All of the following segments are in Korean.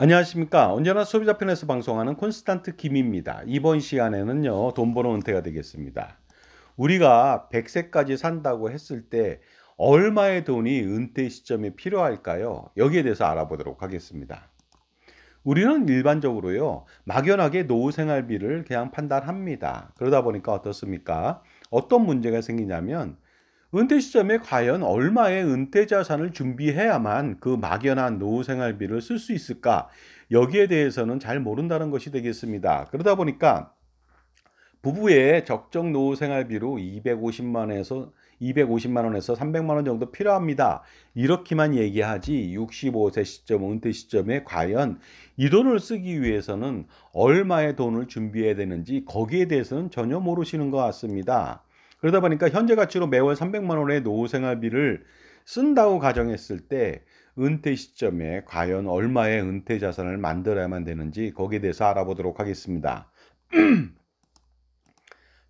안녕하십니까. 언제나 소비자 편에서 방송하는 콘스탄트 김입니다. 이번 시간에는요, 돈 버는 은퇴가 되겠습니다. 우리가 100세까지 산다고 했을 때 얼마의 돈이 은퇴 시점에 필요할까요? 여기에 대해서 알아보도록 하겠습니다. 우리는 일반적으로요, 막연하게 노후 생활비를 그냥 판단합니다. 그러다 보니까 어떻습니까? 어떤 문제가 생기냐면 은퇴 시점에 과연 얼마의 은퇴 자산을 준비해야만 그 막연한 노후 생활비를 쓸 수 있을까? 여기에 대해서는 잘 모른다는 것이 되겠습니다. 그러다 보니까 부부의 적정 노후 생활비로 250만 원에서 300만 원 정도 필요합니다. 이렇게만 얘기하지 65세 시점 은퇴 시점에 과연 이 돈을 쓰기 위해서는 얼마의 돈을 준비해야 되는지 거기에 대해서는 전혀 모르시는 것 같습니다. 그러다 보니까 현재 가치로 매월 300만 원의 노후 생활비를 쓴다고 가정했을 때 은퇴 시점에 과연 얼마의 은퇴 자산을 만들어야만 되는지 거기에 대해서 알아보도록 하겠습니다.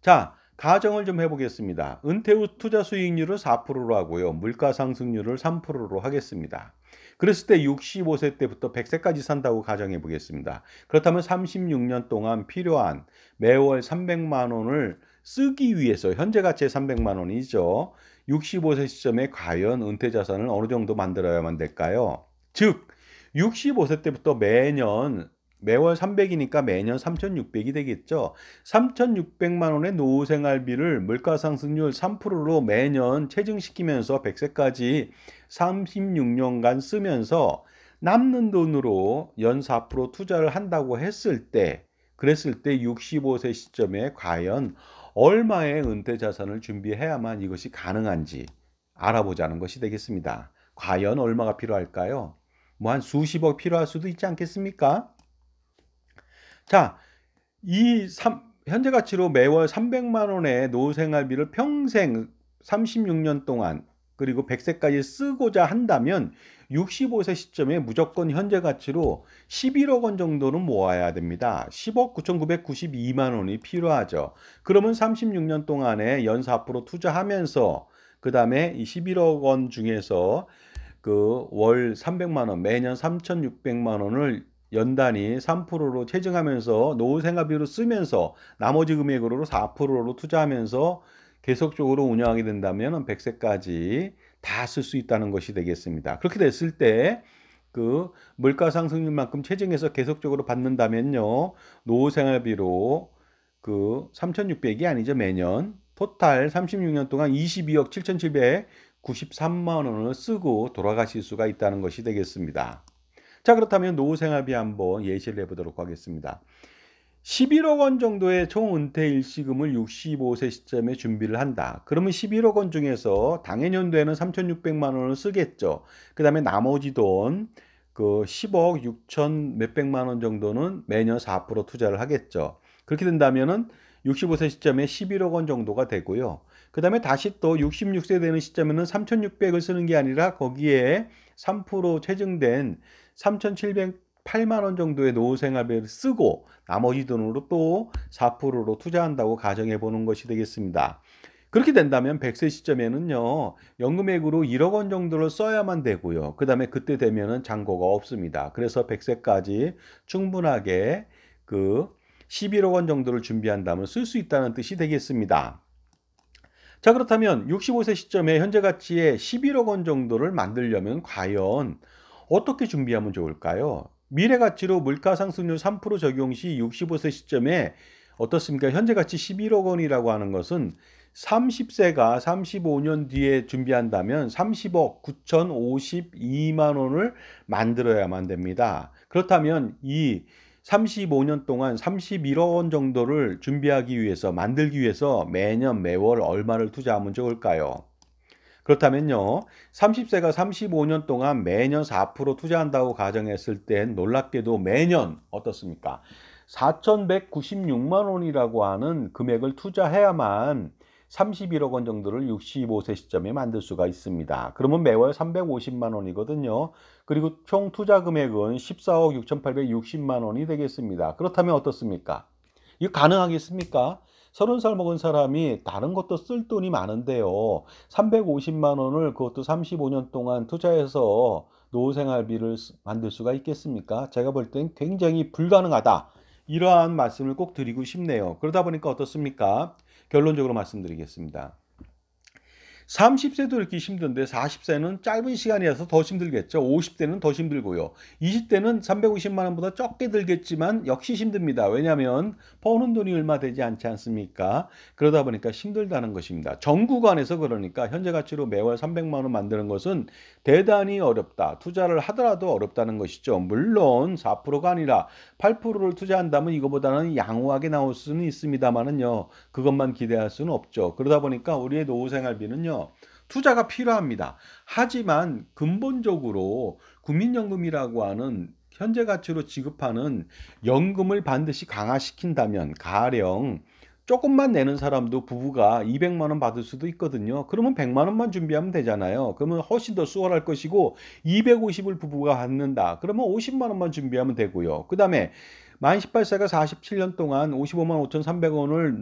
자, 가정을 좀 해보겠습니다. 은퇴 후 투자 수익률을 4%로 하고요. 물가 상승률을 3%로 하겠습니다. 그랬을 때 65세 때부터 100세까지 산다고 가정해 보겠습니다. 그렇다면 36년 동안 필요한 매월 300만 원을 쓰기 위해서 현재 가치의 300만 원이죠. 65세 시점에 과연 은퇴 자산을 어느 정도 만들어야만 될까요? 즉, 65세 때부터 매월 300이니까 매년 3,600이 되겠죠. 3,600만 원의 노후 생활비를 물가 상승률 3%로 매년 체증시키면서 100세까지 36년간 쓰면서 남는 돈으로 연 4% 투자를 한다고 그랬을 때 65세 시점에 과연 얼마의 은퇴 자산을 준비해야만 이것이 가능한지 알아보자는 것이 되겠습니다. 과연 얼마가 필요할까요? 뭐 한 수십억 필요할 수도 있지 않겠습니까? 자, 현재 가치로 매월 300만 원의 노후 생활비를 평생 36년 동안 그리고 100세까지 쓰고자 한다면 65세 시점에 무조건 현재 가치로 11억 원 정도는 모아야 됩니다. 10억 9,992만 원이 필요하죠. 그러면 36년 동안에 연 4% 투자하면서 그 다음에 이 11억 원 중에서 그 월 300만 원, 매년 3,600만 원을 연단위 3%로 체증하면서 노후 생활비로 쓰면서 나머지 금액으로 4%로 투자하면서 계속적으로 운영하게 된다면 100세까지 다 쓸 수 있다는 것이 되겠습니다. 그렇게 됐을 때 그 물가 상승률만큼 체증해서 계속적으로 받는다면요. 노후 생활비로 그 3,600이 아니죠. 매년 토탈 36년 동안 22억 7,793만 원을 쓰고 돌아가실 수가 있다는 것이 되겠습니다. 자, 그렇다면 노후 생활비 한번 예시를 해보도록 하겠습니다. 11억 원 정도의 총 은퇴 일시금을 65세 시점에 준비를 한다. 그러면 11억 원 중에서 당해년도에는 3,600만 원을 쓰겠죠. 그 다음에 나머지 돈, 그 10억 6천 몇백만 원 정도는 매년 4% 투자를 하겠죠. 그렇게 된다면은 65세 시점에 11억 원 정도가 되고요. 그 다음에 다시 또 66세 되는 시점에는 3,600을 쓰는 게 아니라 거기에 3% 체증된 3,708만 원 정도의 노후 생활비를 쓰고 나머지 돈으로 또 4%로 투자한다고 가정해 보는 것이 되겠습니다. 그렇게 된다면 100세 시점에는요, 연금액으로 1억 원 정도를 써야만 되고요. 그 다음에 그때 되면은 잔고가 없습니다. 그래서 100세까지 충분하게 그 11억 원 정도를 준비한다면 쓸 수 있다는 뜻이 되겠습니다. 자, 그렇다면 65세 시점에 현재 가치의 11억 원 정도를 만들려면 과연 어떻게 준비하면 좋을까요? 미래 가치로 물가 상승률 3% 적용 시 65세 시점에 어떻습니까? 현재 가치 11억 원이라고 하는 것은 30세가 35년 뒤에 준비한다면 30억 9,052만 원을 만들어야만 됩니다. 그렇다면 이 35년 동안 31억 원 정도를 만들기 위해서 매년 매월 얼마를 투자하면 좋을까요? 그렇다면요, 30세가 35년 동안 매년 4% 투자한다고 가정했을 땐 놀랍게도 매년 어떻습니까? 4,196만 원이라고 하는 금액을 투자해야만 31억 원 정도를 65세 시점에 만들 수가 있습니다. 그러면 매월 350만 원이거든요. 그리고 총 투자 금액은 14억 6,860만 원이 되겠습니다. 그렇다면 어떻습니까? 이거 가능하겠습니까? 30살 먹은 사람이 다른 것도 쓸 돈이 많은데요. 350만 원을 그것도 35년 동안 투자해서 노후생활비를 만들 수가 있겠습니까? 제가 볼 땐 굉장히 불가능하다. 이러한 말씀을 꼭 드리고 싶네요. 그러다 보니까 어떻습니까? 결론적으로 말씀드리겠습니다. 30세도 이렇게 힘든데 40세는 짧은 시간이라서 더 힘들겠죠. 50대는 더 힘들고요. 20대는 350만 원보다 적게 들겠지만 역시 힘듭니다. 왜냐하면 버는 돈이 얼마 되지 않지 않습니까? 그러다 보니까 힘들다는 것입니다. 전 구간에서 그러니까 현재 가치로 매월 300만 원 만드는 것은 대단히 어렵다. 투자를 하더라도 어렵다는 것이죠. 물론 4%가 아니라 8%를 투자한다면 이거보다는 양호하게 나올 수는 있습니다만은요. 그것만 기대할 수는 없죠. 그러다 보니까 우리의 노후 생활비는요. 투자가 필요합니다. 하지만 근본적으로 국민연금이라고 하는 현재 가치로 지급하는 연금을 반드시 강화시킨다면 가령 조금만 내는 사람도 부부가 200만 원 받을 수도 있거든요. 그러면 100만 원만 준비하면 되잖아요. 그러면 훨씬 더 수월할 것이고 250을 부부가 받는다. 그러면 50만 원만 준비하면 되고요. 그다음에 만 18세가 47년 동안 55만 5,300원을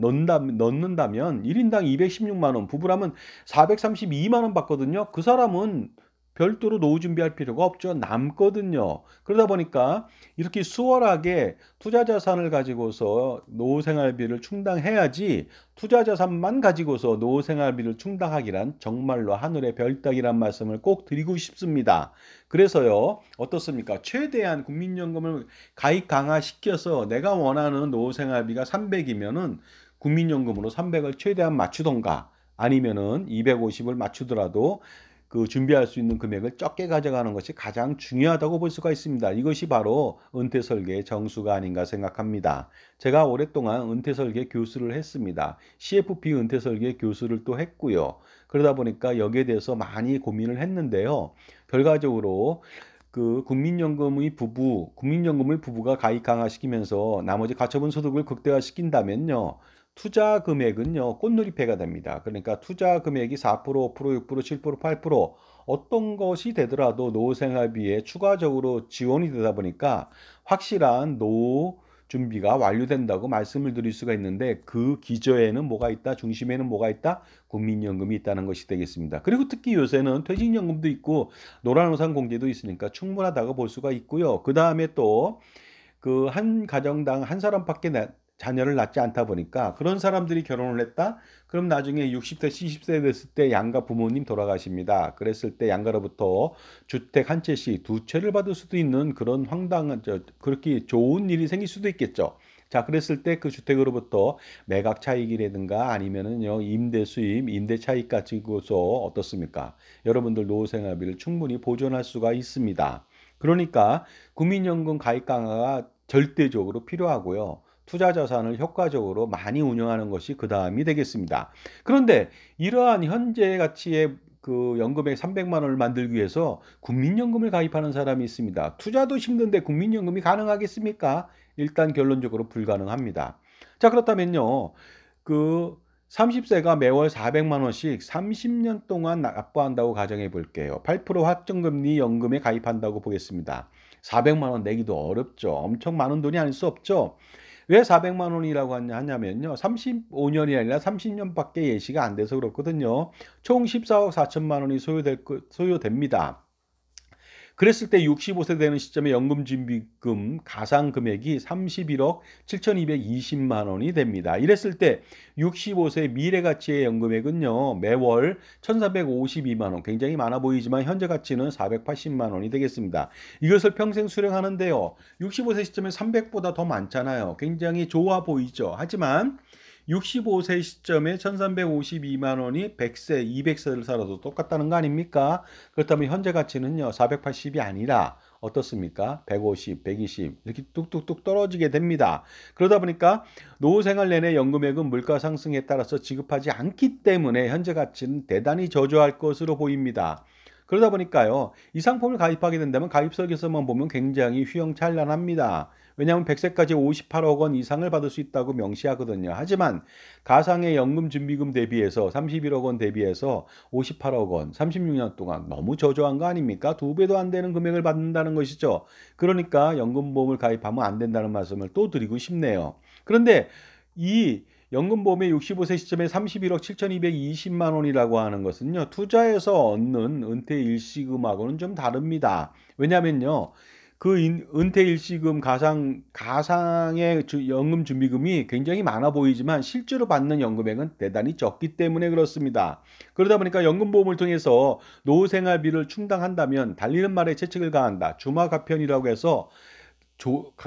넣는다면 1인당 216만 원, 부부라면 432만 원 받거든요. 그 사람은 별도로 노후 준비할 필요가 없죠. 남거든요. 그러다 보니까 이렇게 수월하게 투자 자산을 가지고서 노후 생활비를 충당해야지 투자 자산만 가지고서 노후 생활비를 충당하기란 정말로 하늘의 별 따기란 말씀을 꼭 드리고 싶습니다. 그래서요, 어떻습니까? 최대한 국민연금을 가입 강화시켜서 내가 원하는 노후 생활비가 300이면은 국민연금으로 300을 최대한 맞추던가 아니면은 250을 맞추더라도 그 준비할 수 있는 금액을 적게 가져가는 것이 가장 중요하다고 볼 수가 있습니다. 이것이 바로 은퇴설계의 정수가 아닌가 생각합니다. 제가 오랫동안 은퇴설계 교수를 했습니다. CFP 은퇴설계 교수를 또 했고요. 그러다 보니까 여기에 대해서 많이 고민을 했는데요. 결과적으로 그 국민연금을 부부가 가입 강화시키면서 나머지 가처분 소득을 극대화시킨다면요. 투자 금액은요, 꽃놀이패가 됩니다. 그러니까 투자 금액이 4%, 5%, 6%, 7%, 8% 어떤 것이 되더라도 노후 생활비에 추가적으로 지원이 되다 보니까 확실한 노후 준비가 완료된다고 말씀을 드릴 수가 있는데 그 기저에는 뭐가 있다? 중심에는 뭐가 있다? 국민연금이 있다는 것이 되겠습니다. 그리고 특히 요새는 퇴직연금도 있고 노란우산 공제도 있으니까 충분하다고 볼 수가 있고요. 그 다음에 또 그 한 가정당 한 사람밖에 자녀를 낳지 않다 보니까 그런 사람들이 결혼을 했다? 그럼 나중에 60세, 70세 됐을 때 양가 부모님 돌아가십니다. 그랬을 때 양가로부터 주택 한 채씩 두 채를 받을 수도 있는 그런 황당한, 그렇게 좋은 일이 생길 수도 있겠죠. 자, 그랬을 때 그 주택으로부터 매각 차익이라든가 아니면은요, 임대 수입, 임대 차익 가지고서 어떻습니까? 여러분들 노후 생활비를 충분히 보존할 수가 있습니다. 그러니까 국민연금 가입 강화가 절대적으로 필요하고요. 투자 자산을 효과적으로 많이 운영하는 것이 그 다음이 되겠습니다. 그런데 이러한 현재 가치의 그 연금액 300만 원을 만들기 위해서 국민연금을 가입하는 사람이 있습니다. 투자도 힘든데 국민연금이 가능하겠습니까? 일단 결론적으로 불가능합니다. 자, 그렇다면요. 그 30세가 매월 400만 원씩 30년 동안 납부한다고 가정해 볼게요. 8% 확정금리 연금에 가입한다고 보겠습니다. 400만 원 내기도 어렵죠. 엄청 많은 돈이 아닐 수 없죠. 왜 400만 원이라고 하냐면요. 35년이 아니라 30년밖에 예시가 안 돼서 그렇거든요. 총 14억 4천만 원이 소요됩니다. 그랬을 때 65세 되는 시점에 연금준비금 가상 금액이 31억 7,220만 원이 됩니다. 이랬을 때 65세 미래가치의 연금액은요. 매월 1,452만 원, 굉장히 많아 보이지만 현재 가치는 480만 원이 되겠습니다. 이것을 평생 수령하는데요. 65세 시점에 300보다 더 많잖아요. 굉장히 좋아 보이죠. 하지만 65세 시점에 1,352만 원이 100세, 200세를 살아도 똑같다는 거 아닙니까? 그렇다면 현재 가치는요, 480이 아니라 어떻습니까? 150, 120 이렇게 뚝뚝뚝 떨어지게 됩니다. 그러다 보니까 노후 생활 내내 연금액은 물가 상승에 따라서 지급하지 않기 때문에 현재 가치는 대단히 저조할 것으로 보입니다. 그러다 보니까요, 이 상품을 가입하게 된다면 가입설계서만 보면 굉장히 휘황찬란합니다. 왜냐하면 100세까지 58억 원 이상을 받을 수 있다고 명시하거든요. 하지만 가상의 연금 준비금 대비해서 31억 원 대비해서 58억 원, 36년 동안 너무 저조한 거 아닙니까? 두 배도 안 되는 금액을 받는다는 것이죠. 그러니까 연금보험을 가입하면 안 된다는 말씀을 또 드리고 싶네요. 그런데 이 연금보험의 65세 시점에 31억 7,220만 원이라고 하는 것은요, 투자해서 얻는 은퇴 일시금하고는 좀 다릅니다. 왜냐면요, 그 은퇴 일시금 가상의 연금 준비금이 굉장히 많아 보이지만 실제로 받는 연금액은 대단히 적기 때문에 그렇습니다. 그러다 보니까 연금보험을 통해서 노후 생활비를 충당한다면 달리는 말에 채찍을 가한다. 주마가편이라고 해서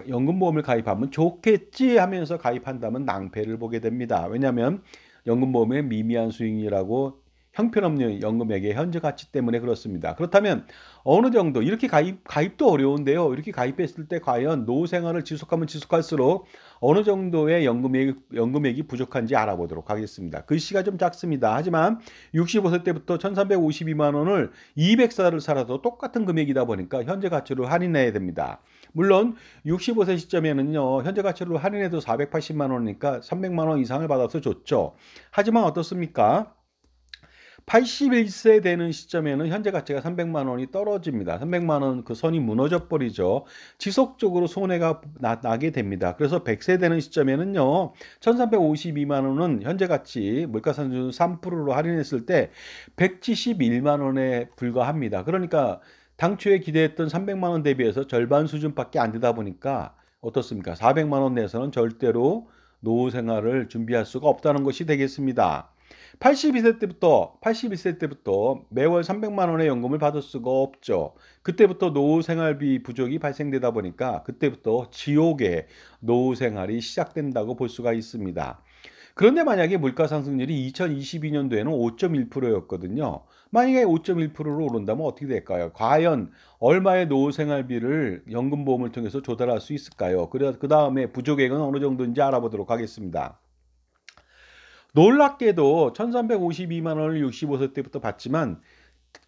연금보험을 가입하면 좋겠지 하면서 가입한다면 낭패를 보게 됩니다. 왜냐하면 연금보험의 미미한 수익이라고 형편없는 연금액의 현재 가치 때문에 그렇습니다. 그렇다면 어느 정도 이렇게 가입도 어려운데요. 이렇게 가입했을 때 과연 노후 생활을 지속하면 지속할수록 어느 정도의 연금액이 부족한지 알아보도록 하겠습니다. 글씨가 좀 작습니다. 하지만 65세 때부터 1,352만 원을 200살을 살아도 똑같은 금액이다 보니까 현재 가치로 할인해야 됩니다. 물론 65세 시점에는요, 현재 가치로 할인해도 480만 원이니까 300만 원 이상을 받아서 좋죠. 하지만 어떻습니까? 81세 되는 시점에는 현재 가치가 300만 원이 떨어집니다. 300만 원 그 선이 무너져 버리죠. 지속적으로 손해가 나게 됩니다. 그래서 100세 되는 시점에는요, 1,352만 원은 현재 가치 물가상승률 3%로 할인했을 때 171만 원에 불과합니다. 그러니까 당초에 기대했던 300만 원 대비해서 절반 수준밖에 안 되다 보니까 어떻습니까? 400만 원 내에서는 절대로 노후 생활을 준비할 수가 없다는 것이 되겠습니다. 81세 때부터 매월 300만 원의 연금을 받을 수가 없죠. 그때부터 노후 생활비 부족이 발생되다 보니까 그때부터 지옥의 노후 생활이 시작된다고 볼 수가 있습니다. 그런데 만약에 물가 상승률이 2022년도에는 5.1%였거든요. 만약에 5.1%로 오른다면 어떻게 될까요? 과연 얼마의 노후 생활비를 연금보험을 통해서 조달할 수 있을까요? 그 다음에 부족액은 어느 정도인지 알아보도록 하겠습니다. 놀랍게도 1,352만 원을 65세 때부터 받지만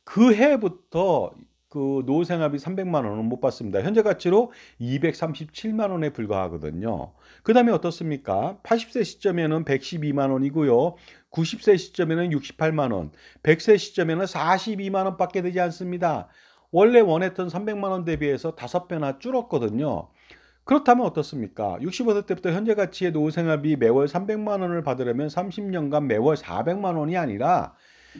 그 해부터 그 노후 생활비 300만 원은 못 받습니다. 현재 가치로 237만 원에 불과하거든요. 그다음에 어떻습니까? 80세 시점에는 112만 원이고요. 90세 시점에는 68만 원, 100세 시점에는 42만 원밖에 되지 않습니다. 원래 원했던 300만 원 대비해서 5배나 줄었거든요. 그렇다면 어떻습니까? 65세 때부터 현재 가치의 노후 생활비 매월 300만 원을 받으려면 30년간 매월 400만 원이 아니라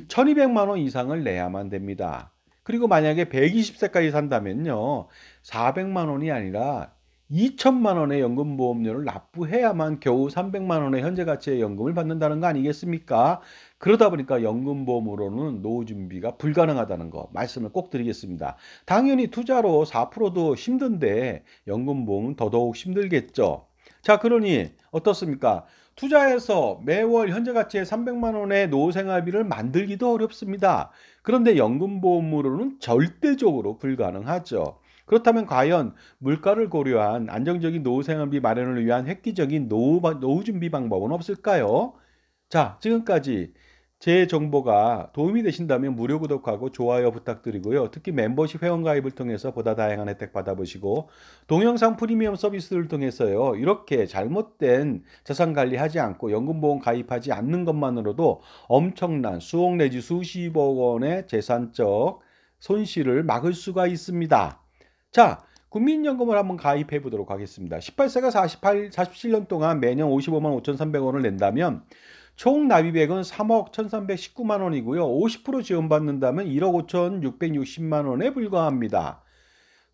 1200만 원 이상을 내야만 됩니다. 그리고 만약에 120세까지 산다면요, 400만 원이 아니라 2천만 원의 연금보험료를 납부해야만 겨우 300만 원의 현재 가치의 연금을 받는다는 거 아니겠습니까? 그러다 보니까 연금보험으로는 노후 준비가 불가능하다는 거 말씀을 꼭 드리겠습니다. 당연히 투자로 4%도 힘든데 연금보험은 더더욱 힘들겠죠. 자, 그러니 어떻습니까? 투자해서 매월 현재 가치의 300만 원의 노후 생활비를 만들기도 어렵습니다. 그런데 연금보험으로는 절대적으로 불가능하죠. 그렇다면 과연 물가를 고려한 안정적인 노후 생활비 마련을 위한 획기적인 노후 준비 방법은 없을까요? 자, 지금까지 제 정보가 도움이 되신다면 무료 구독하고 좋아요 부탁드리고요. 특히 멤버십 회원 가입을 통해서 보다 다양한 혜택 받아보시고 동영상 프리미엄 서비스를 통해서요. 이렇게 잘못된 자산 관리하지 않고 연금보험 가입하지 않는 것만으로도 엄청난 수억 내지 수십억 원의 재산적 손실을 막을 수가 있습니다. 자, 국민연금을 한번 가입해 보도록 하겠습니다. 18세가 47년 동안 매년 55만 5,300원을 낸다면 총 납입액은 3억 1,319만 원이고요. 50% 지원받는다면 1억 5,660만 원에 불과합니다.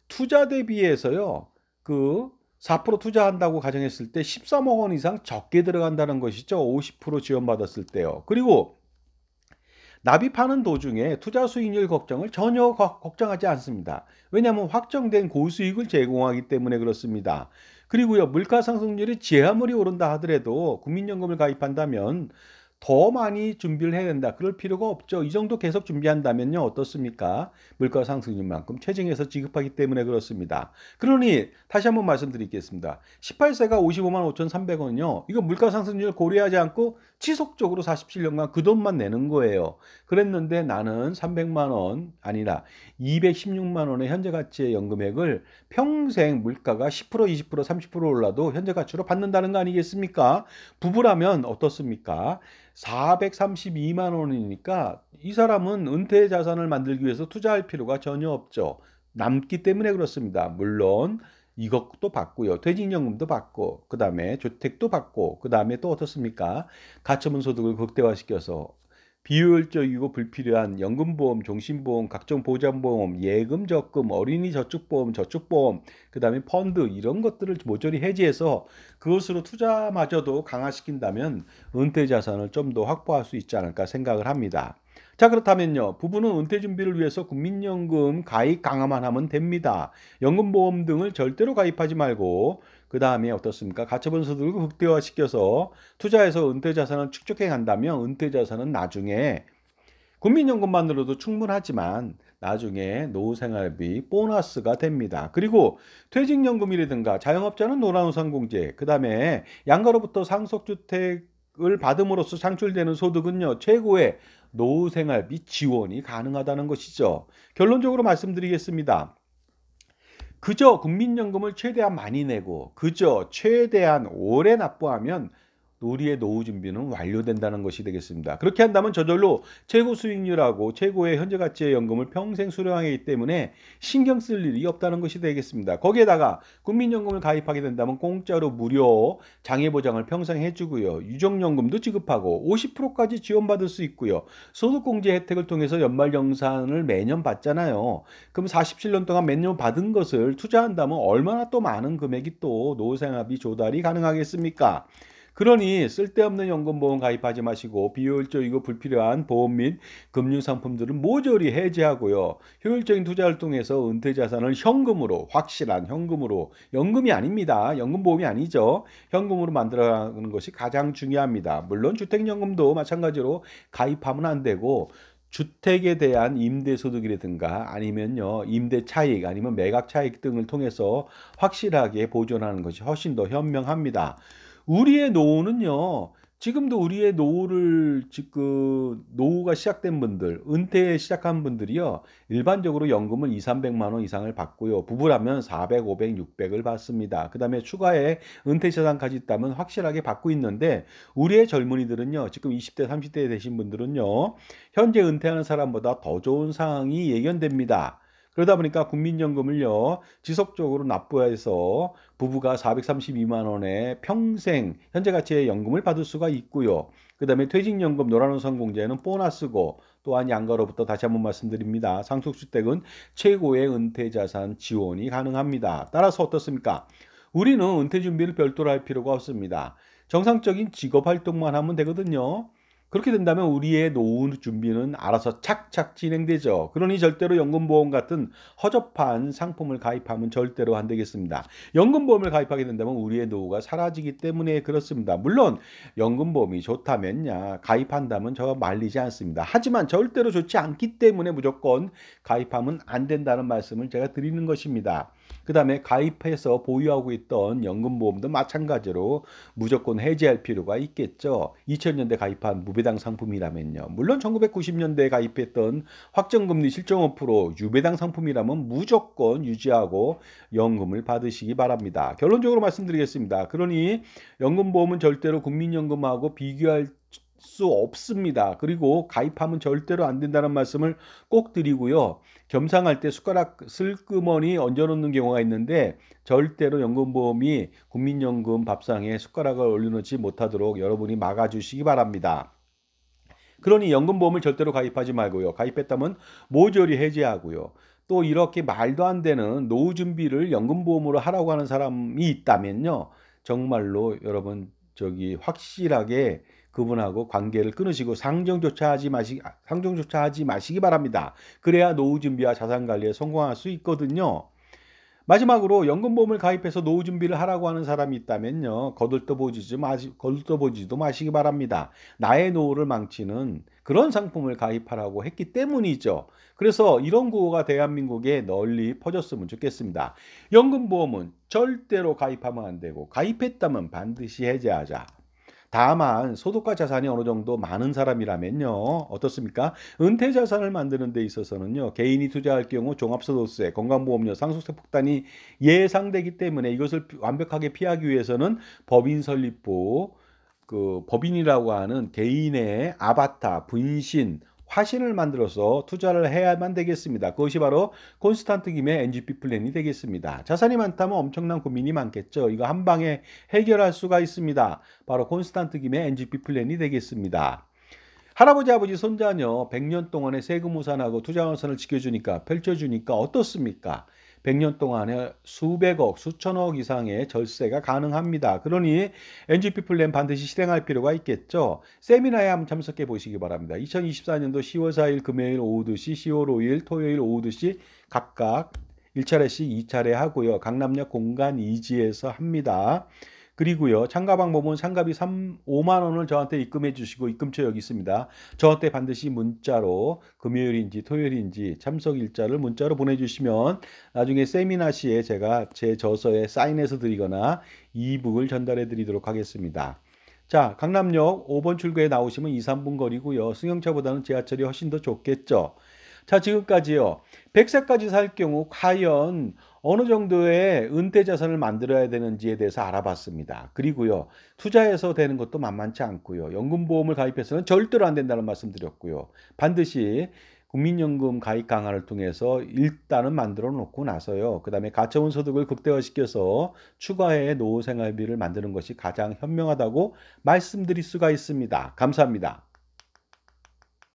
투자 대비해서요. 그 4% 투자한다고 가정했을 때 13억 원 이상 적게 들어간다는 것이죠. 50% 지원받았을 때요. 그리고 납입하는 도중에 투자 수익률 걱정을 전혀 걱정하지 않습니다. 왜냐하면 확정된 고수익을 제공하기 때문에 그렇습니다. 그리고요, 물가 상승률이 제 아무리 오른다 하더라도 국민연금을 가입한다면 더 많이 준비를 해야 된다. 그럴 필요가 없죠. 이 정도 계속 준비한다면요, 어떻습니까? 물가 상승률만큼 체증해서 지급하기 때문에 그렇습니다. 그러니 다시 한번 말씀드리겠습니다. 18세가 55만 5,300원이요. 이거 물가 상승률 고려하지 않고 지속적으로 47년간 그 돈만 내는 거예요. 그랬는데 나는 300만 원 아니라 216만 원의 현재 가치의 연금액을 평생 물가가 10%, 20%, 30% 올라도 현재 가치로 받는다는 거 아니겠습니까? 부부라면 어떻습니까? 432만 원이니까 이 사람은 은퇴 자산을 만들기 위해서 투자할 필요가 전혀 없죠. 남기 때문에 그렇습니다. 물론 이것도 받고요. 퇴직연금도 받고 그다음에 주택도 받고 그다음에 또 어떻습니까? 가처분 소득을 극대화시켜서 비효율적이고 불필요한 연금보험, 종신보험, 각종 보장보험, 예금, 적금, 어린이 저축보험, 저축보험, 그다음에 펀드 이런 것들을 모조리 해지해서 그것으로 투자마저도 강화시킨다면 은퇴 자산을 좀 더 확보할 수 있지 않을까 생각을 합니다. 자, 그렇다면요. 부부는 은퇴 준비를 위해서 국민연금 가입 강화만 하면 됩니다. 연금보험 등을 절대로 가입하지 말고 그다음에 어떻습니까? 가처분 소득을 극대화시켜서 투자해서 은퇴 자산을 축적해 간다면 은퇴 자산은 나중에 국민연금만으로도 충분하지만 나중에 노후 생활비 보너스가 됩니다. 그리고 퇴직연금이라든가 자영업자는 노란우산공제, 그다음에 양가로부터 상속주택을 받음으로써 창출되는 소득은요, 최고의 노후 생활비 지원이 가능하다는 것이죠. 결론적으로 말씀드리겠습니다. 그저 국민연금을 최대한 많이 내고 그저 최대한 오래 납부하면 우리의 노후 준비는 완료된다는 것이 되겠습니다. 그렇게 한다면 저절로 최고 수익률하고 최고의 현재 가치의 연금을 평생 수령하기 때문에 신경 쓸 일이 없다는 것이 되겠습니다. 거기에다가 국민연금을 가입하게 된다면 공짜로 무료 장애보장을 평생 해주고요. 유족연금도 지급하고 50%까지 지원받을 수 있고요. 소득공제 혜택을 통해서 연말정산을 매년 받잖아요. 그럼 47년 동안 매년 받은 것을 투자한다면 얼마나 또 많은 금액이 또 노후생활비 조달이 가능하겠습니까? 그러니 쓸데없는 연금보험 가입하지 마시고 비효율적이고 불필요한 보험 및 금융상품들은 모조리 해지하고요. 효율적인 투자를 통해서 은퇴 자산을 현금으로, 확실한 현금으로, 연금이 아닙니다. 연금보험이 아니죠. 현금으로 만들어가는 것이 가장 중요합니다. 물론 주택연금도 마찬가지로 가입하면 안 되고 주택에 대한 임대소득이라든가 아니면요 임대 차익 아니면 매각 차익 등을 통해서 확실하게 보존하는 것이 훨씬 더 현명합니다. 우리의 노후는요. 지금도 우리의 노후를 노후가 시작된 분들, 은퇴 시작한 분들이요. 일반적으로 연금을 2,300만 원 이상을 받고요. 부부라면 400, 500, 600을 받습니다. 그다음에 추가에 은퇴 자산까지 있다면 확실하게 받고 있는데 우리의 젊은이들은요. 지금 20대, 30대 되신 분들은요. 현재 은퇴하는 사람보다 더 좋은 상황이 예견됩니다. 그러다 보니까 국민연금을요, 지속적으로 납부해서 부부가 432만 원의 평생 현재 가치의 연금을 받을 수가 있고요. 그 다음에 퇴직연금 노란우선공제는 보너스고 또한 양가로부터 다시 한번 말씀드립니다. 상속주택은 최고의 은퇴자산 지원이 가능합니다. 따라서 어떻습니까? 우리는 은퇴 준비를 별도로 할 필요가 없습니다. 정상적인 직업 활동만 하면 되거든요. 그렇게 된다면 우리의 노후 준비는 알아서 착착 진행되죠. 그러니 절대로 연금보험 같은 허접한 상품을 가입하면 절대로 안 되겠습니다. 연금보험을 가입하게 된다면 우리의 노후가 사라지기 때문에 그렇습니다. 물론 연금보험이 좋다면야 가입한다면 저 말리지 않습니다. 하지만 절대로 좋지 않기 때문에 무조건 가입하면 안 된다는 말씀을 제가 드리는 것입니다. 그 다음에 가입해서 보유하고 있던 연금보험도 마찬가지로 무조건 해지할 필요가 있겠죠. 2000년대 가입한 무배당 상품이라면요. 물론 1990년대에 가입했던 확정금리 실종 5% 유배당 상품이라면 무조건 유지하고 연금을 받으시기 바랍니다. 결론적으로 말씀드리겠습니다. 그러니 연금보험은 절대로 국민연금하고 비교할 수 없습니다. 그리고 가입하면 절대로 안 된다는 말씀을 꼭 드리고요. 겸상할 때 숟가락 슬그머니 얹어놓는 경우가 있는데 절대로 연금보험이 국민연금 밥상에 숟가락을 올려놓지 못하도록 여러분이 막아주시기 바랍니다. 그러니 연금보험을 절대로 가입하지 말고요. 가입했다면 모조리 해지하고요. 또 이렇게 말도 안 되는 노후 준비를 연금보험으로 하라고 하는 사람이 있다면요. 정말로 여러분 확실하게 그분하고 관계를 끊으시고 상정조차 하지 마시기 바랍니다. 그래야 노후 준비와 자산 관리에 성공할 수 있거든요. 마지막으로 연금보험을 가입해서 노후 준비를 하라고 하는 사람이 있다면요. 거들떠보지도 마시기 바랍니다. 나의 노후를 망치는 그런 상품을 가입하라고 했기 때문이죠. 그래서 이런 구호가 대한민국에 널리 퍼졌으면 좋겠습니다. 연금보험은 절대로 가입하면 안 되고 가입했다면 반드시 해지하자. 다만 소득과 자산이 어느 정도 많은 사람이라면요. 어떻습니까? 은퇴 자산을 만드는 데 있어서는요. 개인이 투자할 경우 종합소득세, 건강보험료, 상속세 폭탄이 예상되기 때문에 이것을 완벽하게 피하기 위해서는 법인 설립부, 법인이라고 하는 개인의 아바타, 분신 화신을 만들어서 투자를 해야만 되겠습니다. 그것이 바로 콘스탄트 김의 NGP 플랜이 되겠습니다. 자산이 많다면 엄청난 고민이 많겠죠. 이거 한 방에 해결할 수가 있습니다. 바로 콘스탄트 김의 NGP 플랜이 되겠습니다. 할아버지, 아버지, 손자녀 100년 동안의 세금 우산하고 투자 우산을 지켜주니까 펼쳐주니까 어떻습니까? 100년 동안에 수백억, 수천억 이상의 절세가 가능합니다. 그러니 NGP 플랜 반드시 실행할 필요가 있겠죠. 세미나에 한번 참석해 보시기 바랍니다. 2024년도 10월 4일 금요일 오후 2시, 10월 5일 토요일 오후 2시 각각 1차례씩 2차례 하고요. 강남역 공간 2지에서 합니다. 그리고요. 참가 방법은 상가비 5만 원을 저한테 입금해 주시고 입금처 여기 있습니다. 저한테 반드시 문자로 금요일인지 토요일인지 참석 일자를 문자로 보내주시면 나중에 세미나 시에 제가 제 저서에 사인해서 드리거나 이북을 전달해 드리도록 하겠습니다. 자, 강남역 5번 출구에 나오시면 2, 3분 거리고요. 승용차보다는 지하철이 훨씬 더 좋겠죠. 자, 지금까지요. 100세까지 살 경우 과연 어느 정도의 은퇴 자산을 만들어야 되는지에 대해서 알아봤습니다. 그리고요. 투자해서 되는 것도 만만치 않고요. 연금보험을 가입해서는 절대로 안 된다는 말씀 드렸고요. 반드시 국민연금 가입 강화를 통해서 일단은 만들어 놓고 나서요. 그 다음에 가처분 소득을 극대화시켜서 추가해 노후 생활비를 만드는 것이 가장 현명하다고 말씀드릴 수가 있습니다. 감사합니다.